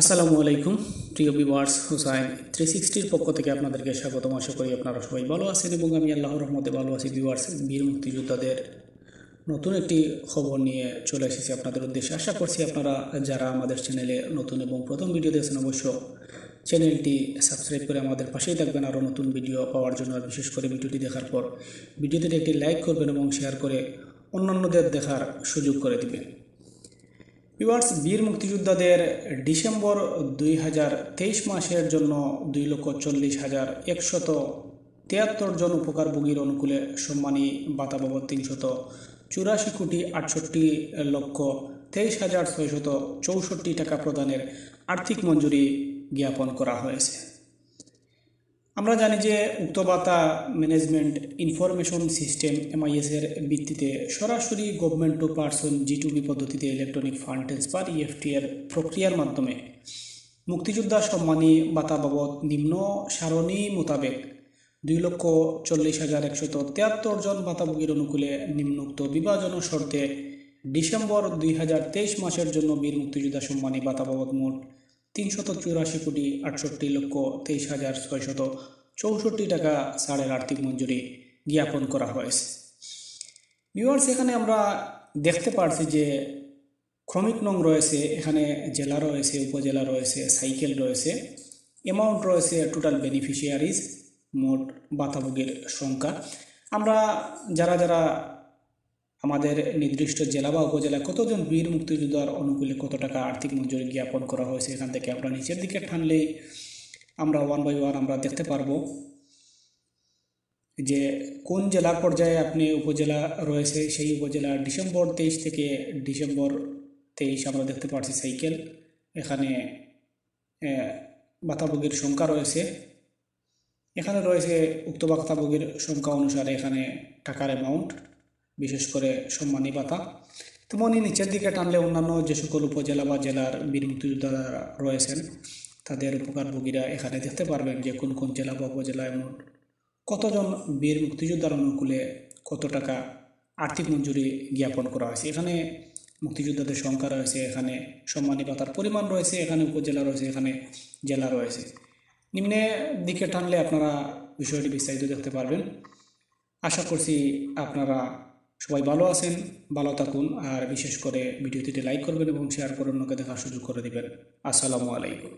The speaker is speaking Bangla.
আসসালামু আলাইকুম প্রিয় ভিউয়ার্স, হুসাইন 360 পক্ষ থেকে আপনাদেরকে স্বাগতম। আশা করি আপনারা সবাই ভালো আছেন এবং আমি আল্লাহর রহমতে ভালো আছি। ভিউয়ার্স, বীর মুক্তিযোদ্ধাদের নতুন একটি খবর নিয়ে চলে এসেছি আপনাদের উদ্দেশ্যে। আশা করছি আপনারা যারা আমাদের চ্যানেলে নতুন এবং প্রথম ভিডিও দেখছেন অবশ্য চ্যানেলটি সাবস্ক্রাইব করে আমাদের পাশেই থাকবেন আরও নতুন ভিডিও পাওয়ার জন্য। আর বিশেষ করে ভিডিওটি দেখার পর ভিডিওটিতে একটি লাইক করবেন এবং শেয়ার করে অন্যান্যদের দেখার সুযোগ করে দিবেন। ভিউয়ার্স, বীর মুক্তিযোদ্ধাদের ডিসেম্বর 2023 মাসের জন্য 2,40,173 জন উপকারভোগীর অনুকূলে সম্মানী ভাতা বাবদ 384,68,23,664 টাকা প্রদানের আর্থিক মঞ্জুরি জ্ঞাপন করা হয়েছে। আমরা জানি যে উক্ত ভাতা ম্যানেজমেন্ট ইনফরমেশন সিস্টেম MIS এর ভিত্তিতে সরাসরি গভর্নমেন্ট টু পারসন G2B পদ্ধতিতে ইলেকট্রনিক ফান্ড ট্রান্সফার EFT এর প্রক্রিয়ার মাধ্যমে মুক্তিযোদ্ধা সম্মানী ভাতা বাবদ নিম্ন সারণী মোতাবেক 2,40,173 জন ভাতাভোগীর অনুকূলে নিম্নোক্ত বিভাজন শর্তে ডিসেম্বর 2023 মাসের জন্য বীর মুক্তিযোদ্ধা সম্মানী ভাতা বাবদ মোট 384,68,23,664 টাকা ছাড়ের আর্থিক মঞ্জুরি জ্ঞাপন করা হয়েছে। ভিউয়ার্স, এখানে আমরা দেখতে পারছি যে ক্রমিক নং রয়েছে, এখানে জেলা রয়েছে, উপজেলা রয়েছে, সাইকেল রয়েছে, অ্যামাউন্ট রয়েছে, টোটাল বেনিফিশিয়ারিজ, মোট ভাতাভোগীর সংখ্যা। আমরা যারা আমাদের নির্দিষ্ট জেলা বা উপজেলায় কতজন বীর মুক্তিযোদ্ধার অনুকূলে কত টাকা আর্থিক মঞ্জুরি জ্ঞাপন করা হয়েছে, এখান থেকে আমরা নিচের দিকে টানলেই আমরা 1 বাই 1 আমরা দেখতে পারবো যে কোন জেলা পর্যায়ে আপনি উপজেলা রয়েছে, সেই উপজেলা ডিসেম্বর 23 থেকে ডিসেম্বর 23 আমরা দেখতে পাচ্ছি সাইকেল, এখানে ভাতাভোগীর সংখ্যা রয়েছে, এখানে রয়েছে উক্ত ভাতাভোগীর সংখ্যা অনুসারে এখানে টাকার অ্যামাউন্ট, বিশেষ করে সম্মানী ভাতা। তেমনই নিচের দিকে টানলে অন্যান্য যে সকল উপজেলা বা জেলার বীর মুক্তিযোদ্ধারা রয়েছেন তাদের উপকারভোগীরা এখানে দেখতে পারবেন যে কোন কোন জেলা বা উপজেলায় মোট কতজন বীর মুক্তিযোদ্ধার অনুকূলে কত টাকা আর্থিক মঞ্জুরি জ্ঞাপন করা হয়েছে। এখানে মুক্তিযোদ্ধাদের সংখ্যা রয়েছে, এখানে সম্মানী ভাতার পরিমাণ রয়েছে, এখানে উপজেলা রয়েছে, এখানে জেলা রয়েছে। নিম্নে দিকে টানলে আপনারা বিষয়টি বিস্তারিত দেখতে পারবেন। আশা করছি আপনারা সবাই ভালো আছেন, ভালো থাকুন, আর বিশেষ করে ভিডিওটিতে লাইক করবেন এবং শেয়ার করে অন্যকে দেখার সুযোগ করে দিবেন। আসসালামু আলাইকুম।